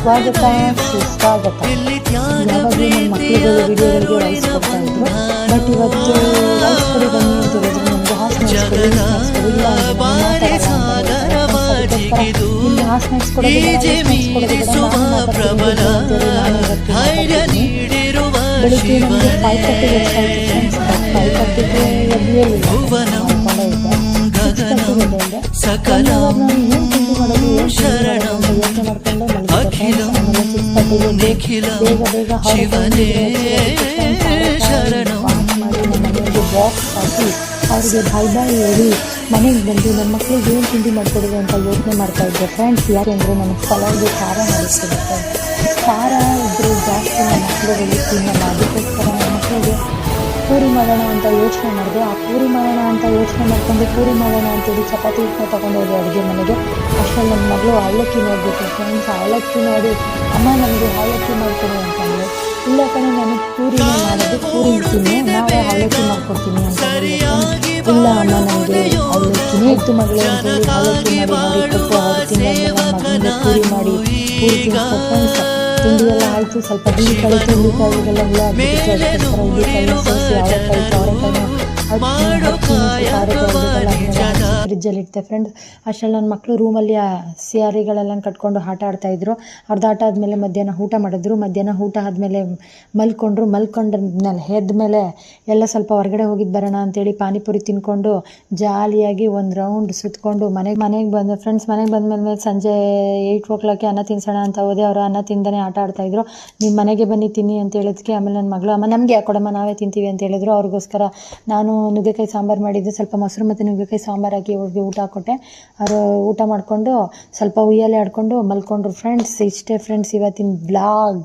ಸ್ವಾಗತ ಸುಸ್ವಾಗತ. ಯಾವಾಗಲೂ ನನ್ನ ಮಕ್ಕಳಿಗೆ ವಿಡಿಯೋಗಳಿಗೆ ವಾಯ್ಸ್ ಕೊಡ್ತಾ ಇದ್ರು, ಬಟ್ ಇವತ್ತು ವಾಯ್ಸ್ ಕೊಡಿ ಬನ್ನಿ ಅಂತ ಹೇಳಿದ್ರು. ನಮಗೆ ಹಾಸ್ ಸ್ನ್ಯಾಕ್ಸ್ ಕೊಡಿ, ಹಾಸ್ ಸ್ನ್ಯಾಕ್ಸ್ ಕೊಡೋದು ಬೆಳಿಗ್ಗೆ ನಮಗೆ 5:30 ಫ್ರೆಂಡ್ಸ್. 5:30ಗೆ ಎದ್ದು ಬಾಕ್ಸ್ ಹಾಕಿ ಅವ್ರಿಗೆ ಬಾಯ್ ಬಾಯ್ ಹೇಳಿ ಮನೆಗೆ ಬಂದು ನನ್ನ ಮಕ್ಕಳಿಗೆ ಏನು ತಿಂಡಿ ಮಾಡಿಕೊಡೋದು ಅಂತ ಯೋಚನೆ ಮಾಡ್ತಾ ಇದ್ದೆ ಫ್ರೆಂಡ್ಸ್. ಯಾಕೆಂದರೆ ನನಗೆ ಪಲಾವ್ಗೆ ಖಾರ ಮಾಡಿಸ್ತೀನಿ ಫ್ರೆಂಡ್ಸ್. ಖಾರ ಇದ್ದರೆ ಜಾಸ್ತಿ ನನ್ನ ಮಕ್ಕಳುಗಳಿಗೆ ತಿನ್ನಲ್ಲ. ಅದಕ್ಕೋಸ್ಕರ ನನ್ನ ಮಕ್ಕಳಿಗೆ ಪೂರಿ ಮಾಡೋಣ ಅಂತ ಯೋಚನೆ ಮಾಡಿದೆ. ಆ ಪೂರಿ ಮಾಡೋಣ ಅಂತ ಯೋಚನೆ ಮಾಡ್ಕೊಂಡು ಪೂರಿ ಮಾಡೋಣ ಅಂತೇಳಿ ಚಪಾತಿ ಹಿಟ್ಟನ್ನ ತೊಗೊಂಡು ಹೋದೆ ಅಡುಗೆ ಮನೆಗೆ. ಅಷ್ಟರಲ್ಲಿ ನನ್ನ ಮಗಳು ಅವಲಕ್ಕಿ ನೋಡಬೇಕು ಫ್ರೆಂಡ್ಸ್. ಅವಲಕ್ಕಿ ನೋಡಿ ಅಮ್ಮ ನನಗೆ ಅವಲಕ್ಕಿ ಮಾಡಿಕೊಡು ಅಂತಂದರೆ, ಇಲ್ಲ ಕಡೆ ನನಗೆ ಪೂರಿನೇ ಮಾಡೋದು, ಪೂರಿ ತಿನ್ನಿ, ನಾವೇ ಅವಲಕ್ಕಿ ಮಾಡ್ಕೊಡ್ತೀನಿ ಅಂತ ಹೇಳಿ ಇಲ್ಲ ಅಮ್ಮ ನನಗೆ ಅವಲಕ್ಕಿನೇ ಇತ್ತು ಮಗಳೇ ಅಂತೇಳಿ ಅವಲಕ್ಕಿ ಮಾಡಿ ಕೊಟ್ಟು ಅವ್ರು ತಿನ್ನೋದೆಲ್ಲ ಮಗನಿಗೆ ಪೂರಿ ಮಾಡಿ ಪೂರಿ ತಿನ್ನಿಸ್ಕೊ ಫ್ರೆಂಡ್ಸ್. ತಿಂಡಿ ಎಲ್ಲ ಆಯಿತು. ಸ್ವಲ್ಪ ಹುಳಿಕಾಳು ಹುಳಿಕಾಳುಗೆಲ್ಲ ಹುಳ ಆಗಿಬಿಟ್ಟು ಅದಕ್ಕೋಸ್ಕರ ಹುಳಿಕಾಳು ಸೋಸಿ ಅವರೆಕಾಯಿನ ಫ್ರಿಜ್ಜಲ್ಲಿ ಇಡ್ತೆ ಫ್ರೆಂಡ್. ಅಷ್ಟರಲ್ಲಿ ನನ್ನ ಮಕ್ಕಳು ರೂಮಲ್ಲಿ ಸಿಯಾರಿಗಳೆಲ್ಲ ಕಟ್ಕೊಂಡು ಆಟ ಆಡ್ತಾಯಿದ್ರು. ಅರ್ಧ ಆಟ ಆದಮೇಲೆ ಮಧ್ಯಾಹ್ನ ಊಟ ಮಾಡಿದ್ರು. ಮಧ್ಯಾಹ್ನ ಊಟ ಆದಮೇಲೆ ಮಲ್ಕೊಂಡ್ಮೇಲೆ ಎದ್ಮೇಲೆ ಎಲ್ಲ ಸ್ವಲ್ಪ ಹೊರಗಡೆ ಹೋಗಿದ್ದು ಬರೋಣ ಅಂತೇಳಿ ಪಾನಿಪುರಿ ತಿನ್ಕೊಂಡು ಜಾಲಿಯಾಗಿ ಒಂದು ರೌಂಡ್ ಸುತ್ತಕೊಂಡು ಮನೆಗೆ ಬಂದೆ ಫ್ರೆಂಡ್ಸ್. ಮನೆಗೆ ಬಂದಮೇಲೆ ಸಂಜೆ 8 o'clock ಅನ್ನ ತಿನ್ಸೋಣ ಅಂತ ಹೋದೆ. ಅವರು ಅನ್ನ ತಿಂದೇ ಆಟ ಆಡ್ತಾಯಿದ್ರು. ನಿಮ್ಮ ಮನೆಗೆ ಬನ್ನಿ ತಿನ್ನಿ ಅಂತ ಹೇಳಿದ್ಕೆ ಆಮೇಲೆ ನನ್ನ ಮಗಳು ಅಮ್ಮ ನಮಗೆ ಯಾಕೆ ಕೊಡಮ್ಮ ನಾವೇ ತಿಂತೀವಿ ಅಂತ ಹೇಳಿದ್ರು. ಅವ್ರಿಗೋಸ್ಕರ ನಾನು ನುಗ್ಗೆಕಾಯಿ ಸಾಂಬಾರು ಮಾಡಿದ್ದೆ. ಸ್ವಲ್ಪ ಮೊಸರು ಮತ್ತು ನುಗ್ಗೆಕಾಯಿ ಸಾಂಬಾರು ಹಾಕಿ ಅವ್ರಿಗೆ ಊಟ ಕೊಟ್ಟೆ. ಅವರು ಊಟ ಮಾಡಿಕೊಂಡು ಸ್ವಲ್ಪ ಉಯ್ಯಾಲೆ ಆಡ್ಕೊಂಡು ಮಲ್ಕೊಂಡ್ರು ಫ್ರೆಂಡ್ಸ್. ಇಷ್ಟೇ ಫ್ರೆಂಡ್ಸ್ ಇವತ್ತಿನ ಬ್ಲಾಗ್.